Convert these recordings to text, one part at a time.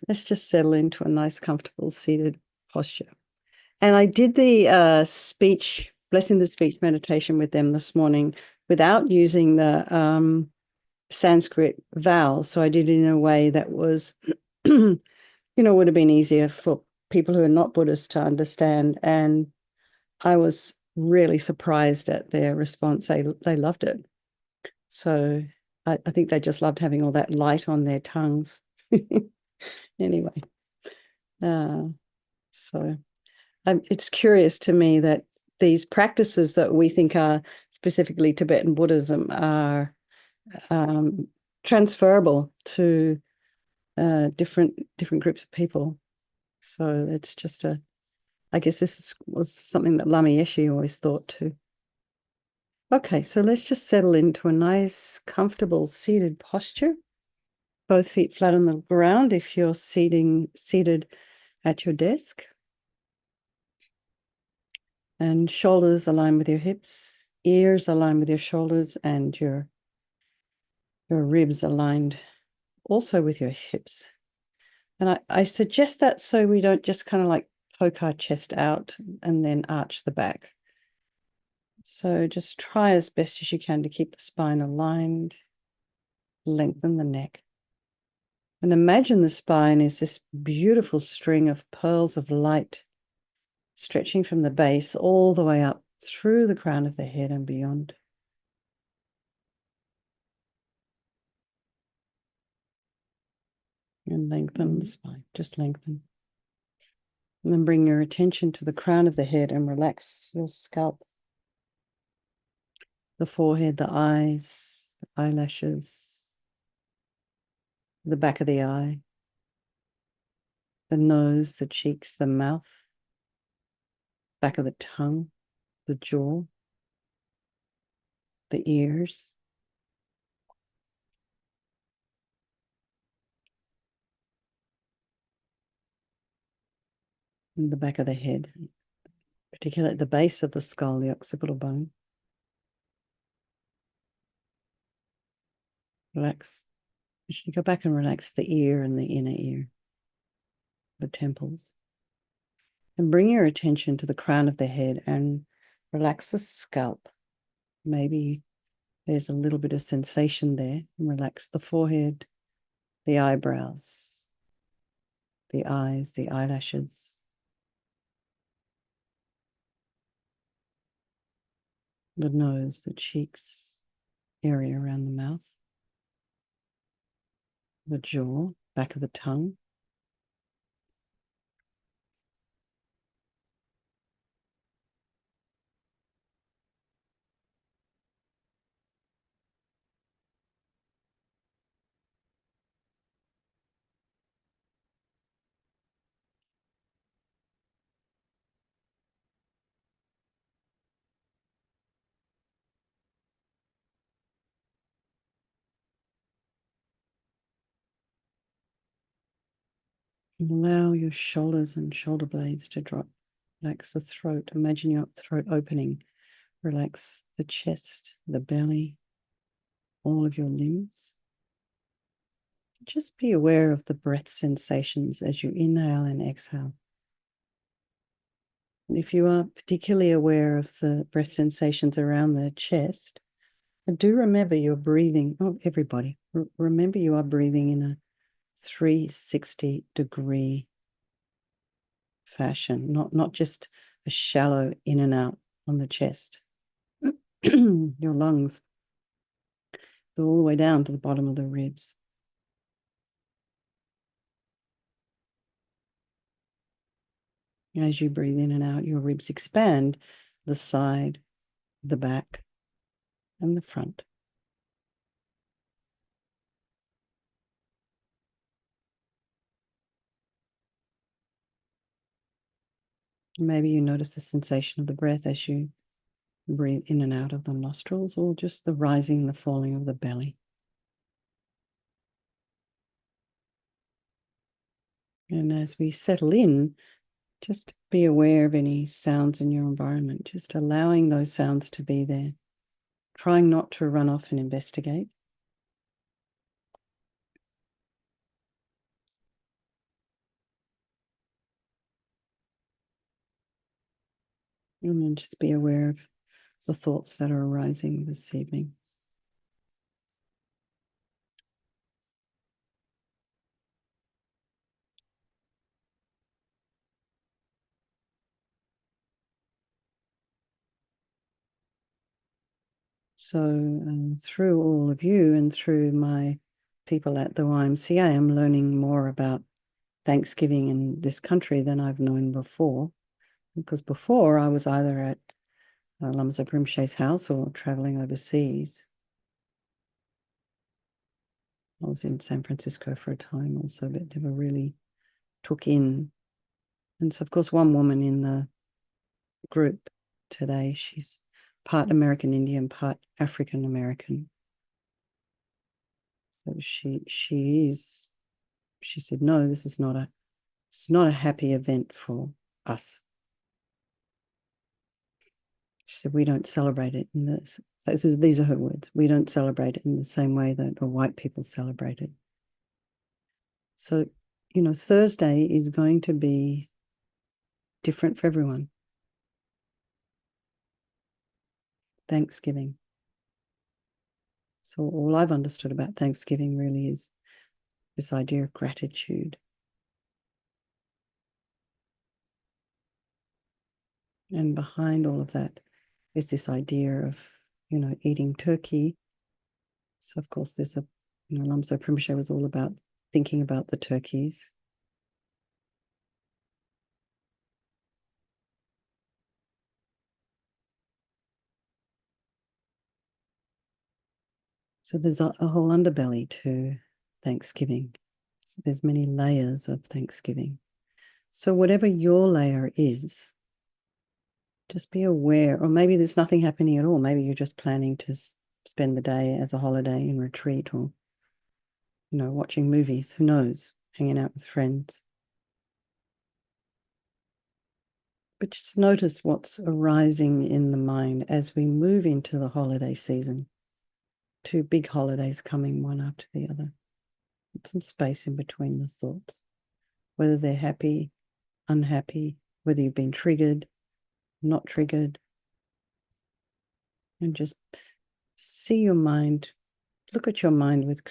let's just settle into a nice, comfortable seated posture. And I did the speech, blessing the speech meditation with them this morning without using the Sanskrit vowels. So I did it in a way that was, would have been easier for people who are not Buddhists to understand. And I was really surprised at their response. They loved it. So I think they just loved having all that light on their tongues. Anyway, so it's curious to me that these practices that we think are specifically Tibetan Buddhism are transferable to different groups of people. So it's just I guess was something that Lama Yeshe always thought too. Okay, so let's just settle into a nice, comfortable seated posture. Both feet flat on the ground if you're seated at your desk. And shoulders align with your hips, ears align with your shoulders, and your ribs aligned also with your hips. And I suggest that so we don't just kind of like poke our chest out and then arch the back. So just try as best as you can to keep the spine aligned, lengthen the neck. And imagine the spine is this beautiful string of pearls of light stretching from the base all the way up through the crown of the head and beyond. And lengthen the spine, just lengthen. And then bring your attention to the crown of the head and relax your scalp, the forehead, the eyes, the eyelashes, the back of the eye, the nose, the cheeks, the mouth, back of the tongue, the jaw, the ears, and the back of the head, particularly at the base of the skull, the occipital bone. Relax. You should go back and relax the ear and the inner ear, the temples. And bring your attention to the crown of the head and relax the scalp. Maybe there's a little bit of sensation there. And relax the forehead, the eyebrows, the eyes, the eyelashes, the nose, the cheeks, area around the mouth, the jaw, back of the tongue. And allow your shoulders and shoulder blades to drop. Relax the throat. Imagine your throat opening. Relax the chest, the belly, all of your limbs. Just be aware of the breath sensations as you inhale and exhale. And if you are particularly aware of the breath sensations around the chest, do remember you're breathing, everybody, remember you are breathing in a 360-degree fashion, not just a shallow in and out on the chest. Your lungs go all the way down to the bottom of the ribs. As you breathe in and out, your ribs expand the side, the back, and the front. Maybe you notice the sensation of the breath as you breathe in and out of the nostrils, or just the rising and the falling of the belly. And as we settle in, just be aware of any sounds in your environment, just allowing those sounds to be there, trying not to run off and investigate. And then just be aware of the thoughts that are arising this evening. So through all of you and through my people at the YMCA, I'm learning more about Thanksgiving in this country than I've known before. Because before I was either at Lamzo Rinpoche's house or traveling overseas. I was in San Francisco for a time also, but never really took in. And so, of course, one woman in the group today, she's part American Indian, part African American. So she said, no, this is not a happy event for us. She said, we don't celebrate it in this. These are her words. We don't celebrate it in the same way that white people celebrate it. So, Thursday is going to be different for everyone. Thanksgiving. So all I've understood about Thanksgiving really is this idea of gratitude. And behind all of that is this idea of, eating turkey. So of course there's Lamso Rinpoche was all about thinking about the turkeys. So there's a whole underbelly to Thanksgiving. There's many layers of Thanksgiving. So whatever your layer is, just be aware, or maybe there's nothing happening at all. Maybe you're just planning to spend the day as a holiday in retreat or, watching movies, who knows, hanging out with friends. But just notice what's arising in the mind as we move into the holiday season. 2 big holidays coming one after the other. Put some space in between the thoughts, whether they're happy, unhappy, whether you've been triggered, not triggered. And just see your mind, look at your mind with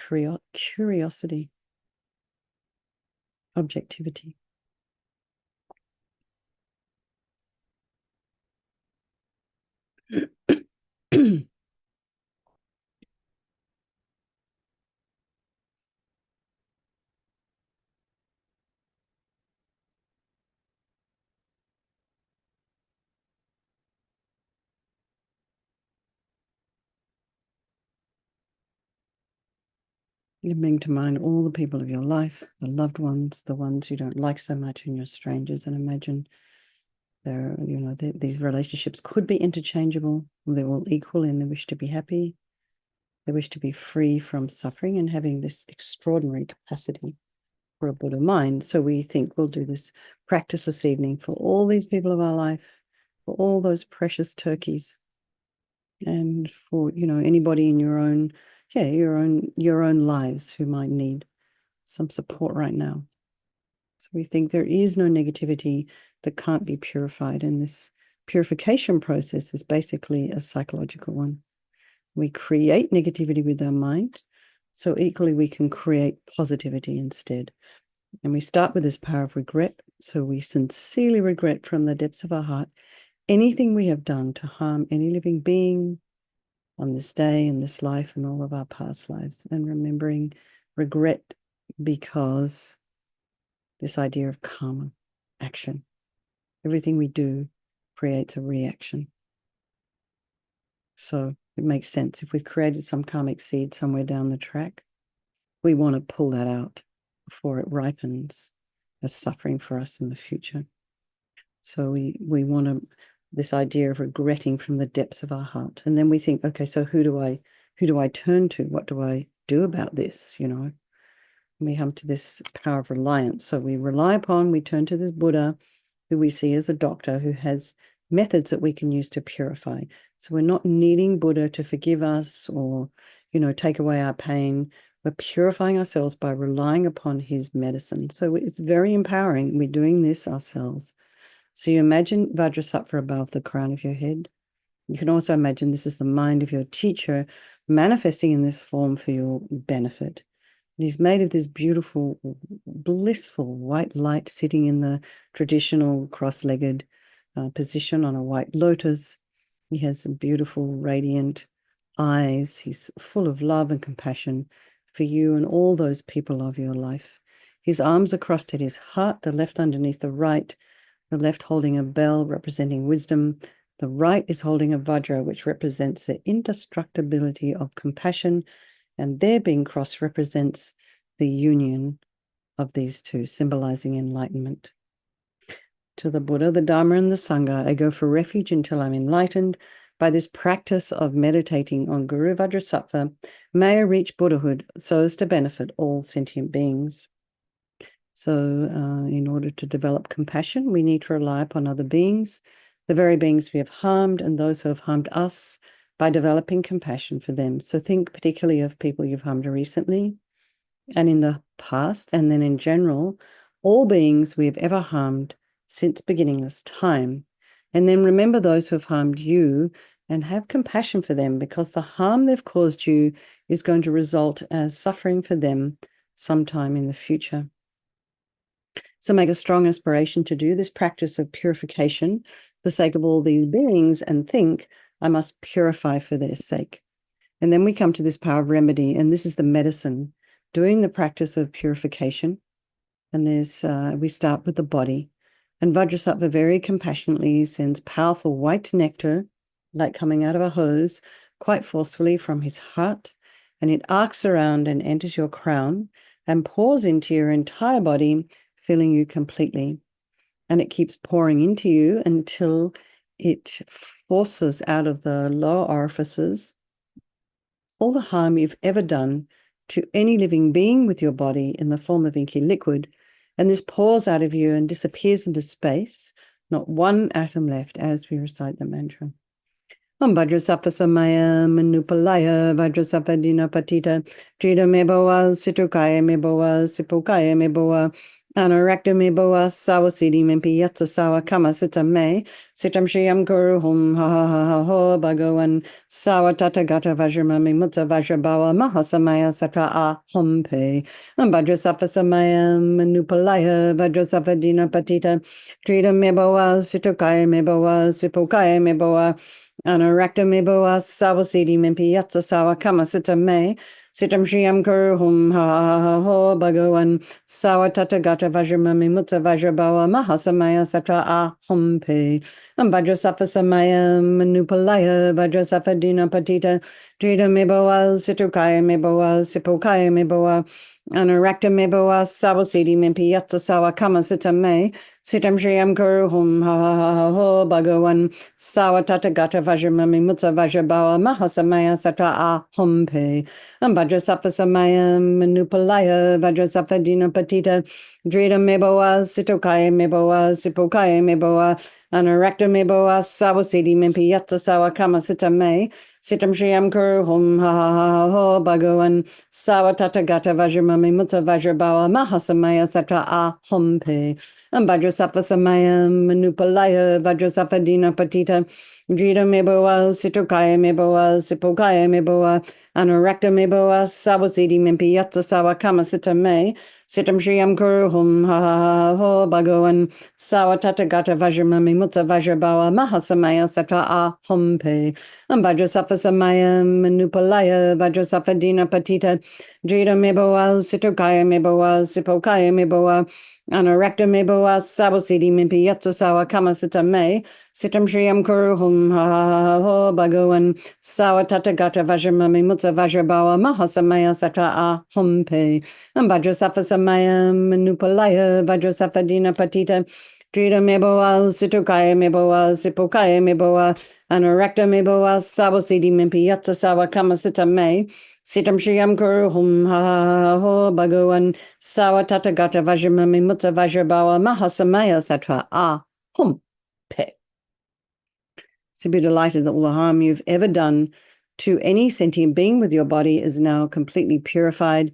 curiosity, objectivity. You bring to mind all the people of your life, the loved ones, the ones you don't like so much, and your strangers, and imagine these relationships could be interchangeable. They're all equal in the wish to be happy. They wish to be free from suffering and having this extraordinary capacity for a Buddha mind. So we think we'll do this practice this evening for all these people of our life, for all those precious turkeys, and for anybody in your own lives who might need some support right now. So we think there is no negativity that can't be purified, and this purification process is basically a psychological one. We create negativity with our mind, so equally we can create positivity instead. And we start with this power of regret. So we sincerely regret from the depths of our heart anything we have done to harm any living being on this day, in this life, and all of our past lives. And remembering regret because this idea of karma, action. Everything we do creates a reaction. So it makes sense. If we've created some karmic seed somewhere down the track, we want to pull that out before it ripens as suffering for us in the future. So we want to, this idea of regretting from the depths of our heart. And then we think, okay, so who do I turn to? What do I do about this? We come to this power of reliance. So we turn to this Buddha, who we see as a doctor, who has methods that we can use to purify. So we're not needing Buddha to forgive us or, take away our pain. We're purifying ourselves by relying upon his medicine. So it's very empowering. We're doing this ourselves. So you imagine Vajrasattva above the crown of your head. You can also imagine this is the mind of your teacher manifesting in this form for your benefit. He's made of this beautiful, blissful white light sitting in the traditional cross-legged position on a white lotus. He has some beautiful, radiant eyes. He's full of love and compassion for you and all those people of your life. His arms are crossed at his heart, the left underneath the right, the left holding a bell representing wisdom. The right is holding a vajra, which represents the indestructibility of compassion, and their being crossed represents the union of these two, symbolizing enlightenment. To the Buddha, the Dharma, and the Sangha, I go for refuge until I'm enlightened. By this practice of meditating on Guru Vajrasattva, may I reach Buddhahood so as to benefit all sentient beings. So in order to develop compassion, we need to rely upon other beings, the very beings we have harmed and those who have harmed us, by developing compassion for them. So think particularly of people you've harmed recently and in the past, and then in general, all beings we have ever harmed since beginningless time. And then remember those who have harmed you and have compassion for them, because the harm they've caused you is going to result as suffering for them sometime in the future. So make a strong aspiration to do this practice of purification for the sake of all these beings, and think, I must purify for their sake. And then we come to this power of remedy, and this is the medicine, doing the practice of purification. And there's we start with the body. And Vajrasattva very compassionately sends powerful white nectar, like coming out of a hose, quite forcefully from his heart, and it arcs around and enters your crown and pours into your entire body, filling you completely. And it keeps pouring into you until it forces out of the lower orifices all the harm you've ever done to any living being with your body in the form of inky liquid. And this pours out of you and disappears into space, not one atom left, as we recite the mantra. Om Vajrasattva Samaya Manupalaya Vajrasattva Dinapatita Trida Meboa Situkaya Meboa Sipukaya Meboa Anarakta Meboa Sawasidi Mimpi Yatsa Sawa Kama Sita Me Sitam Shiyam Guru Hum Ha Ha Ha Ha Ho Bhagawan Sawa Tata Gata Vajramami Mutta Vajrabawa Mahasamaya Satra A Hompe Om Vajrasattva Samaya Manupalaya Vajrasattva Dinapatita Trida Meboa Situkaya Meboa Sipukaya Meboa Anarakta Meboa Sawasidi Mimpi Yatsa Sawa Kama Sita Me Sitam Shiyam Guru Hum Ha Ha Ha Ho Bhagawan Sawa Tata Gata Vajramami Mutta Vajrabawa Mahasamaya Satra A Hompe Vajrasattva Samaya Manupalaya Vajrasattva Dinapatita Trida Meboa Situkaya Meboa Sipokaya Meboa Anarakta Meboa Sawasidi Mimpi Yatsa Sawa Kama Sita Me Sitam Shiyam Guru Hum Ha Ha Ha Ho Bhagawan Sawa Tata Gata Vajramami Mutta Vajrabawa Mahasamaya Satra A Hompe Vajrasattva Samaya Manupalaya Vajrasattva Dinapatita Drita Meboa Sitokaya Meboa Sipokaya Meboa Anarakta Meboa Sawasidi Mimpi Yatsa Sawa Kama Sita Me Sitam Shiyam Guru Hum Ha Ha Ha Ho Bhagawan Sawa Tata Gata Vajramami Mutta Vajrabawa Mahasamaya Satra A Hompe Vajrasattva Samaya Manupalaya Vajrasattva Dinapatita Drita Meboa Sitokaya Meboa Sipokaya Meboa Anarakta Meboa Sawasidi Mimpi Yatsa Sawa Kama Sita Me Sitam Shiyam Guru Hum Ha Ha Ha Ho Bhagawan Sawa Tata Gata Vajramami Mutta Vajrabawa Mahasamaya Satra A Hompe Vajrasattva Samaya Manupalaya Vajrasattva Dinapatita Drita Meboa Sitokaya Meboa Sipokaya Meboa Anarakta Meboa Sawasidi Mimpi Yatsa Sawa Kama Sita Me Sitam Shiyam Guru Hum Ha Ha Ha Ho Bhagawan Sawa Tata Gata Vajramami Mutta Vajrabawa Mahasamaya Satra A Hompe Vajrasattva Samaya Manupalaya Vajrasattva Dinapatita Drita Meboa Sitokaya Meboa Sipokaya Meboa Anarakta Meboa Sawasidi Mimpi Yatsa Sawa Kama Sita Me Sitam Shiyam Guru Hum Ha Ha Ho Bhagawan Sawa Tata Gata Vajramami Mutta Vajrabawa Mahasamaya Satra A Hompe. So be delighted that all the harm you've ever done to any sentient being with your body is now completely purified.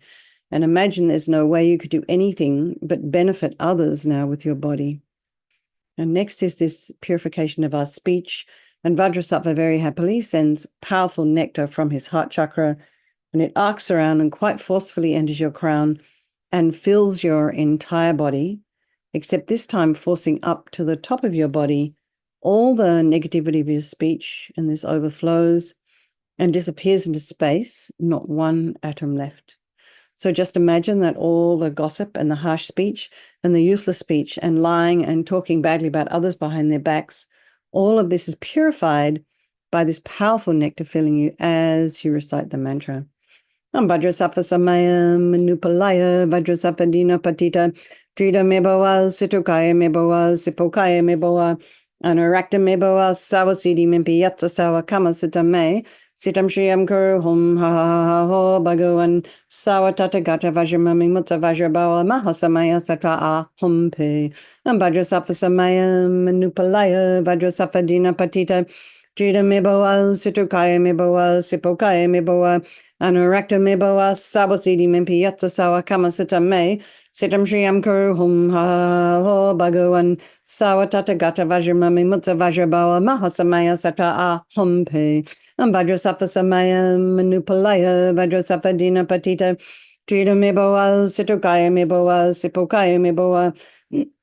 And imagine there's no way you could do anything but benefit others now with your body. And next is this purification of our speech. And Vajrasattva very happily sends powerful nectar from his heart chakra, and it arcs around and quite forcefully enters your crown and fills your entire body, except this time forcing up to the top of your body all the negativity of your speech, and this overflows and disappears into space, not one atom left. So just imagine that all the gossip and the harsh speech and the useless speech and lying and talking badly about others behind their backs, all of this is purified by this powerful nectar filling you as you recite the mantra. Vajrasattva samayam manupalaya Vajrasattva dina patita Drita meboa situkaya meboa sipokaya meboa Anarakta meboa sawasidi mimpi yatsa sawa kama sita me Sitam Shriyam Kuru Hum Ha Ha Ha Ho Bhagavan Sawa Tata Gata Vajramami Mutta Vajrabawa Mahasamaya Satra A Hum Pe Vajrasattva Samayam Manupalaya Vajrasattva Dina Patita Drita Meboa Situkaya Meboa Sipokaya Meboa Anurakta Meboa Sawasidi Mimpi Yatsa Sawa Kama Sita Me Sitam Shriyam Kuru Hum Ha Ha Ho Bhagavan Sawa Tata Gata Vajramami Mutta Vajrabawa Mahasamaya Satra A Hum Pe Vajrasattva samayam manupalaya Vajrasattva dina patita Drita meboa situkaya meboa sipokaya meboa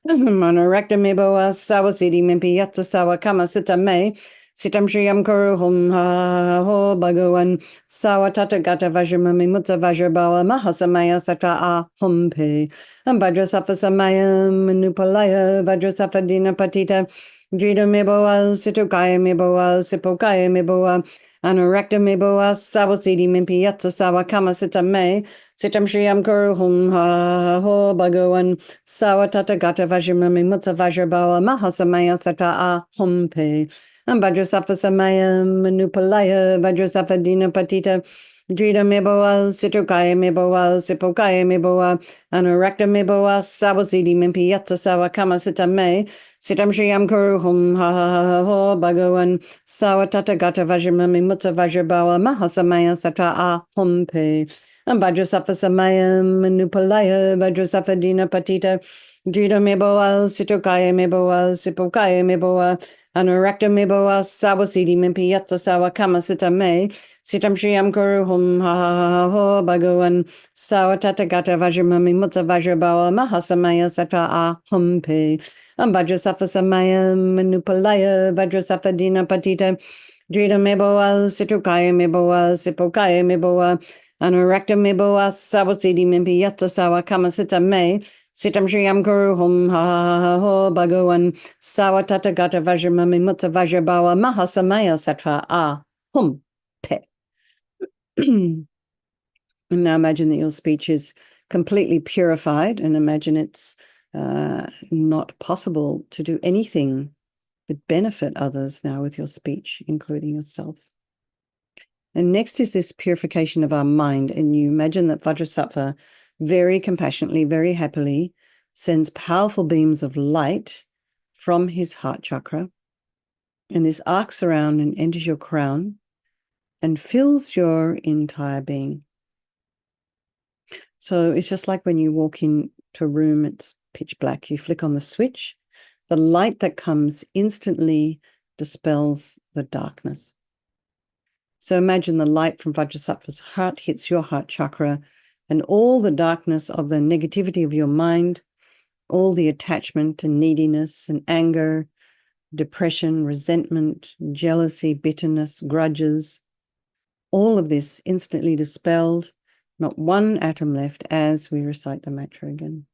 Manorakta meboa sawasidi mimpi yatsa sawa kama sita me Sitam Shriyam Kuru Hum Ha Ho Bhagavan Sawa Tata Gata Vajramami Mutta Vajrabawa Mahasamaya Satra A Hum Pe Vajrasattva samayam manupalaya Vajrasattva dina patita Drita meboa situkaya meboa sipokaya meboa Anurakta meboa sawasidi mimpi yatsa sawa kama sita me Sitam Shriyam Kuru Hum Ha Ho Bhagavan Sawa Tata Gata Vajramami Mutta Vajrabawa Mahasamaya Satra A Hum Pe Vajrasattva samayam manupalaya Vajrasattva dina patita Drita meboa situkaya meboa sipokaya meboa Anurakta meboa sawasidi mimpi yatsa sawa kama sita me Sitam Shriyam Kuru Hum Ha Ha Ho Bhagavan Sawa Tata Gata Vajramami Mutta Vajrabawa Mahasamaya Satra A Hum Pe Vajrasattva samayam manupalaya Vajrasattva dina patita Drita meboa situkaya meboa sipokaya meboa Anurakta meboa sawasidi mimpi yatsa sawa kama sita me Sitam Shriyam Kuru Hum Ha Ha Ho Bhagavan Sawa Tata Gata Vajramami Mutta Vajrabawa Mahasamaya Satra A Hum Pe Vajrasattva samayam manupalaya Vajrasattva dina patita Drita meboa situkaya meboa sipokaya meboa Anurakta meboa sawasidi mimpi yatsa sawa kama sita me Sitam Shriyam Kuru Hum Ha Ha Ho Bhagavan Sawa Tata Gata Vajramami Mutta Vajrabawa Mahasamaya Satra A Hum Pe And now imagine that your speech is completely purified, and imagine it's not possible to do anything but benefit others now with your speech, including yourself. And next is this purification of our mind. And you imagine that Vajrasattva very compassionately, very happily sends powerful beams of light from his heart chakra. And this arcs around and enters your crown and fills your entire being. So it's just like when you walk into a room, it's pitch black. You flick on the switch. The light that comes instantly dispels the darkness. So imagine the light from Vajrasattva's heart hits your heart chakra, and all the darkness of the negativity of your mind, all the attachment and neediness and anger, depression, resentment, jealousy, bitterness, grudges, all of this instantly dispelled, not one atom left as we recite the mantra again.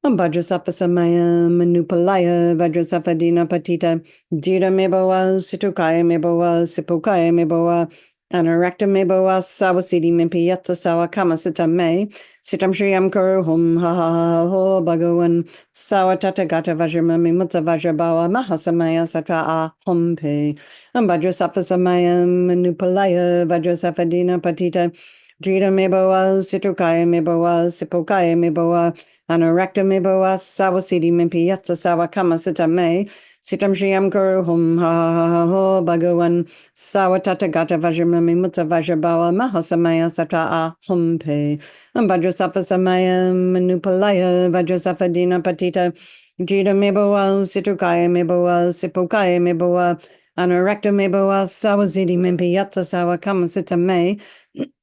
Vajrasattva samayam manupalaya Vajrasattva dina patita Drita meboa situkaya meboa sipokaya meboa Anurakta meboa sawasidi mimpi yatsa sawa kama sita me Sitam Shriyam Kuru Hum Ha Ha Ho Bhagavan Sawa Tata Gata Vajramami Mutta Vajrabawa Mahasamaya Satra A Hum Pe Vajrasattva samayam manupalaya Vajrasattva dina patita Drita meboa situkaya meboa sipokaya meboa Anorakta Meboa Sawasidi Mimpi Yatsa Sawakama Sita Me. Sitam Shriam Guru Hum Ha Ho Bhagawan Sawatata Gata Vajramami Mutta Vajrabawa Mahasamaya Sata A Hum Pe. Vajrasafa Samaya Manupalaya Vajrasafa Dina Patita Jita Meboa Situkaya Meboa Sipokaya Meboa Anorakta Meboa Sawasidi Mimpi Yatsa Sawakama Sita Me.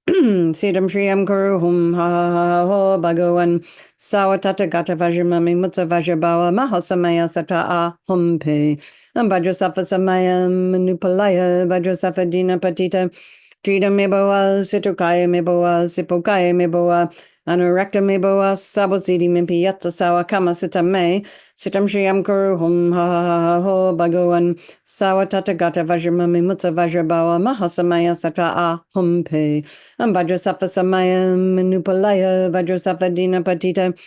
Siddham Shriyam Guru Hum Ha Ho Bhagawan Sawatata Gata Vajramami Mutta Vajrabawa Mahasamaya Sata A Hum Pe Vajrasafa Samaya Manupalaya Vajrasafa Dina Patita Trida Meboa Situkaya Meboa Sipokaya Meboa Anurakta Meboa Sabosidi Mimpi Yatsa Sawa Kama Sita Me Sitam Shriyam Guru Hum Ha Ho Bhagawan Sawatata Gata Vajramami Mutta Vajrabawa Mahasamaya Sata A Hum Pe Vajrasafa Samaya Manupalaya Vajrasafa Dina Patita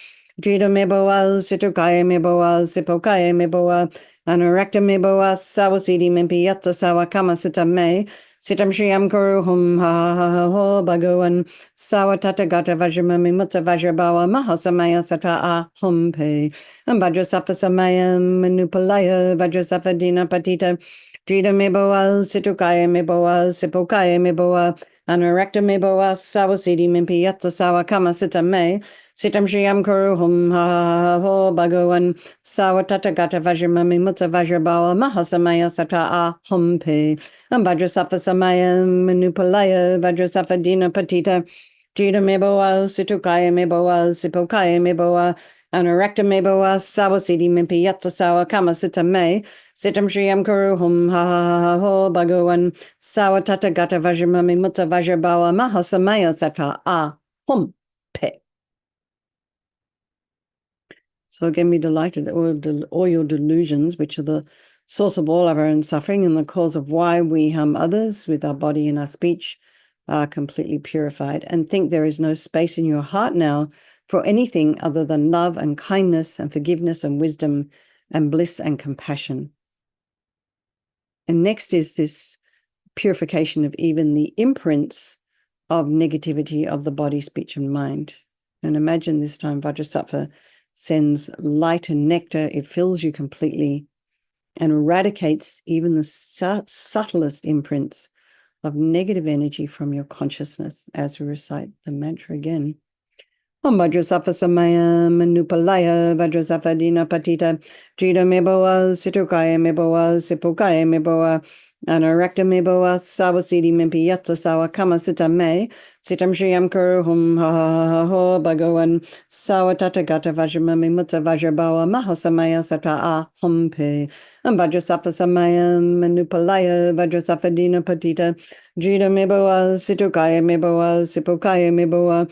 Trida Meboa Situkaya Meboa Sipokaya Meboa Anurakta Meboa Sawasidi Mimpi Yatsa Sawa Kama Sita Me Sitam Shriyam Guru Hum Ha Ho Bhagawan Sawatata Gata Vajramami Mutta Vajrabawa Mahasamaya Sata A Hum Pe Vajrasafa Samaya Manupalaya Vajrasafa Dina Patita Trida Meboa Situkaya Meboa Sipokaya Meboa Anurakta Meboa Sawasidi Mimpi Yatsa Sawa Kama Sita Me Sitam Shriyam Guru Hum Ha Ho Bhagawan Sawatata Gata Vajramami Mutta Vajrabawa Mahasamaya Sata A Hum Pe Vajrasafa Samaya Manupalaya Vajrasafa Dina Patita Jita Meboa Situkaya Meboa Sipokaya Meboa Anurakta Meboa Sawasidi Mimpi Yatsa Sawa Kama Sita Me Sitam Shriyam Guru Hum Ha Ho Bhagawan Sawatata Gata Vajramami Mutta Vajrabawa Mahasamaya Sata A Hum Pe. So again, be delighted that all your delusions, which are the source of all of our own suffering and the cause of why we harm others with our body and our speech, are completely purified. And think there is no space in your heart now for anything other than love and kindness and forgiveness and wisdom and bliss and compassion. And next is this purification of even the imprints of negativity of the body, speech, and mind. And imagine this time Vajrasattva sends light and nectar. It fills you completely and eradicates even the subtlest imprints of negative energy from your consciousness as we recite the mantra again. Om Vajrasattva Samaya Manupalaya Vajrasattva Dina Patita Jita Meboa Situkaya Meboa Sipokaya Meboa Anarakta Meboa Sawasidi Mimpi Yatsa Sawa Kama Sita Me Sitam Shriyam Kuru Hum Ha Ho Bhagawan Sawatata Gata Vajramami Mutta Vajrabawa Mahasamaya Sata A Hum Pe Vajrasattva Samaya Manupalaya Vajrasattva Dina Patita Jita Meboa Situkaya Meboa Sipokaya Meboa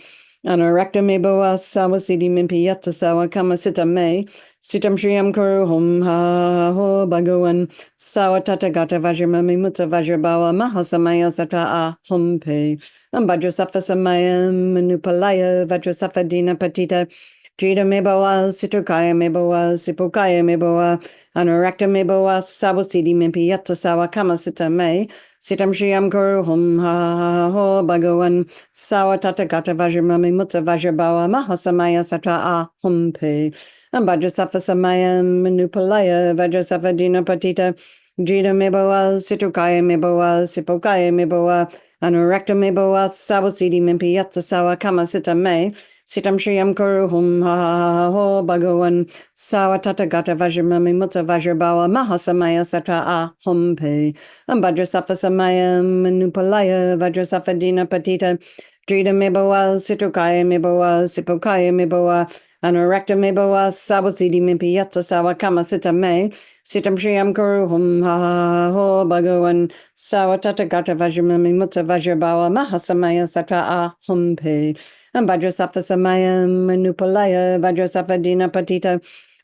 Anurakta Meboa Sawasidi Mimpi Yatsa Sawa Kama Sita Me Sitam Shriyam Kuru Hum Ha Ho Bhagawan Sawatata Gata Vajramami Mutta Vajrabawa Mahasamaya Sata A Hum Pe Vajrasattva Samaya Manupalaya Vajrasattva Dina Patita Jita Meboa Situkaya Meboa Sipokaya Meboa Anurakta Meboa Sawasidi Mimpi Yatsa Sawa Kama Sita Me Sitam Shriyam Guru Hum Ha Ho Bhagawan Sawatata Gata Vajramami Mutta Vajrabawa Mahasamaya Sata A Hum Pe Vajrasattva Samaya Manupalaya Vajrasattva Dina Patita Jita Meboa Situkaya Meboa Sipokaya Meboa Anurakta Meboa Sawasidi Mimpi Yatsa Sawa Kama Sita Me Sitam Shriyam Kuru Hum Ha Ho Bhagawan Sawatata Gata Vajramami Mutta Vajrabawa Mahasamaya Sata A Hum Pe Vajrasattva Samaya Manupalaya Vajrasattva Dina Patita Jita Meboa Situkaya Meboa Sipokaya Meboa Anurakta Meboa Sawasidi Mimpi Yatsa Sawa Kama Sita Me Sitam Shriyam Kuru Hum Ha Ho Bhagawan Sawatata Gata Vajramami Mutta Vajrabawa Mahasamaya Sata A Hum Pe Vajrasattva Samaya Manupalaya Vajrasattva Dina Patita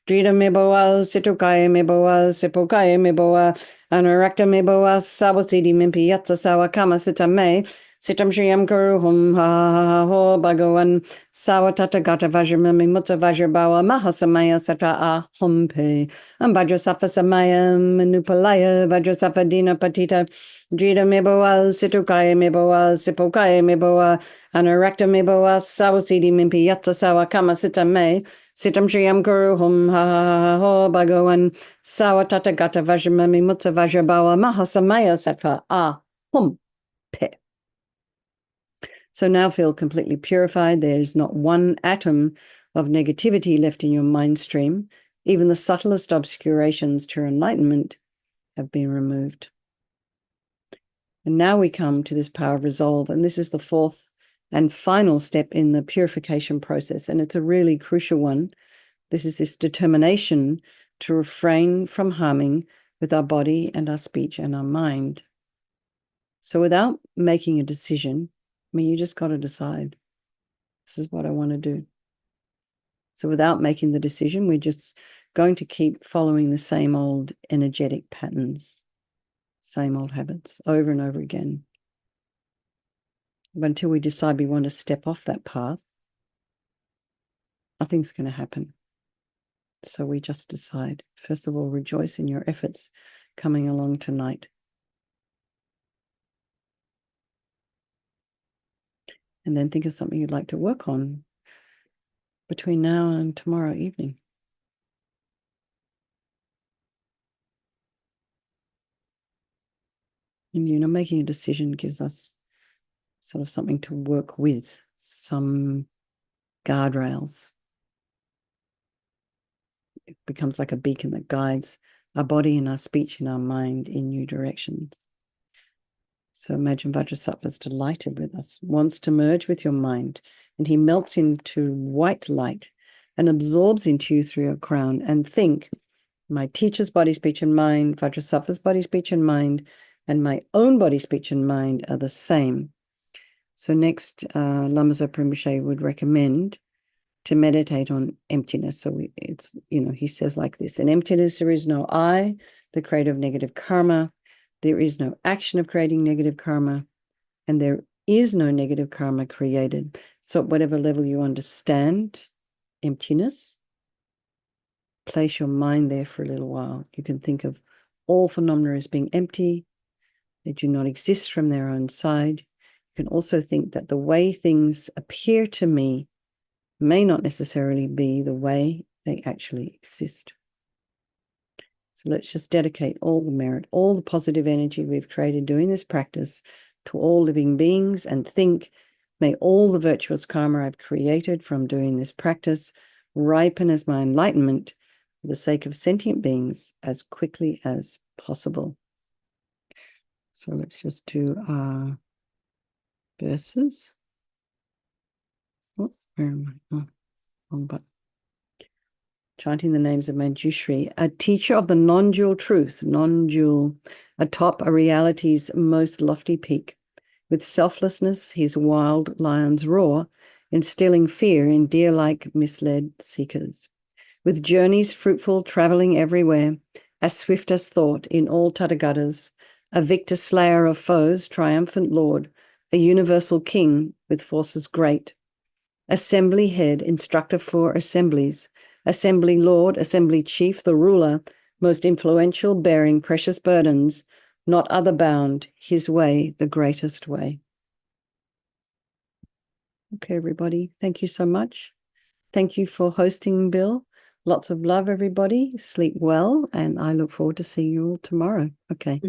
Jita Meboa Situkaya Meboa Sipokaya Meboa Anurakta Meboa Sawasidi Mimpi Yatsa Sawa Kama Sita Me Sitam Shriyam Guru Hum Ha Ho Bhagavan Sawatata Gata Vajramami Mutta Vajrabawa Mahasamaya Satra Ahum Pe Vajrasafa Samaya Manupalaya Vajrasafa Dina Patita Drita Meboa Situkaya Meboa Sipokaya Meboa Anarakta Meboa Sawasidi Mimpi Yatta Sawa Kama Sitam Me Sitam Shriyam Guru Hum Ha Ho Bhagavan Sawatata Gata Vajramami Mutta Vajrabawa Mahasamaya Satra Ahum Pe. So now feel completely purified. There's not one atom of negativity left in your mind stream. Even the subtlest obscurations to enlightenment have been removed. And now we come to this power of resolve. And this is the fourth and final step in the purification process. And it's a really crucial one. This is this determination to refrain from harming with our body and our speech and our mind. So without making a decision, you just got to decide, this is what I want to do. So without making the decision, we're just going to keep following the same old energetic patterns, same old habits over and over again. But until we decide we want to step off that path, nothing's going to happen. So we just decide. First of all, rejoice in your efforts coming along tonight. And then think of something you'd like to work on between now and tomorrow evening. And, making a decision gives us sort of something to work with, some guardrails. It becomes like a beacon that guides our body and our speech and our mind in new directions. So imagine Vajrasattva is delighted with us, wants to merge with your mind, and he melts into white light and absorbs into you through your crown. And think, my teacher's body, speech, and mind, Vajrasattva's body, speech, and mind, and my own body, speech, and mind are the same. So next, Lama Zopa Rinpoche would recommend to meditate on emptiness. So he says like this: in emptiness, there is no I, the creator of negative karma. There is no action of creating negative karma, and there is no negative karma created. So at whatever level you understand emptiness, place your mind there for a little while. You can think of all phenomena as being empty. They do not exist from their own side. You can also think that the way things appear to me may not necessarily be the way they actually exist. So let's just dedicate all the merit, all the positive energy we've created doing this practice to all living beings, and think, may all the virtuous karma I've created from doing this practice ripen as my enlightenment for the sake of sentient beings as quickly as possible. So let's just do our verses. Oh, where am I? Oh, wrong button. Chanting the names of Manjushri, a teacher of the non-dual truth, non-dual, atop a reality's most lofty peak. With selflessness, his wild lions roar, instilling fear in deer-like misled seekers. With journeys fruitful, traveling everywhere, as swift as thought in all Tathagatas, a victor slayer of foes, triumphant lord, a universal king with forces great. Assembly head, instructor for assemblies, assembly lord, assembly chief, the ruler, most influential, bearing precious burdens, not other bound, his way, the greatest way. Okay, everybody, thank you so much. Thank you for hosting, Bill. Lots of love, everybody. Sleep well, and I look forward to seeing you all tomorrow. Okay.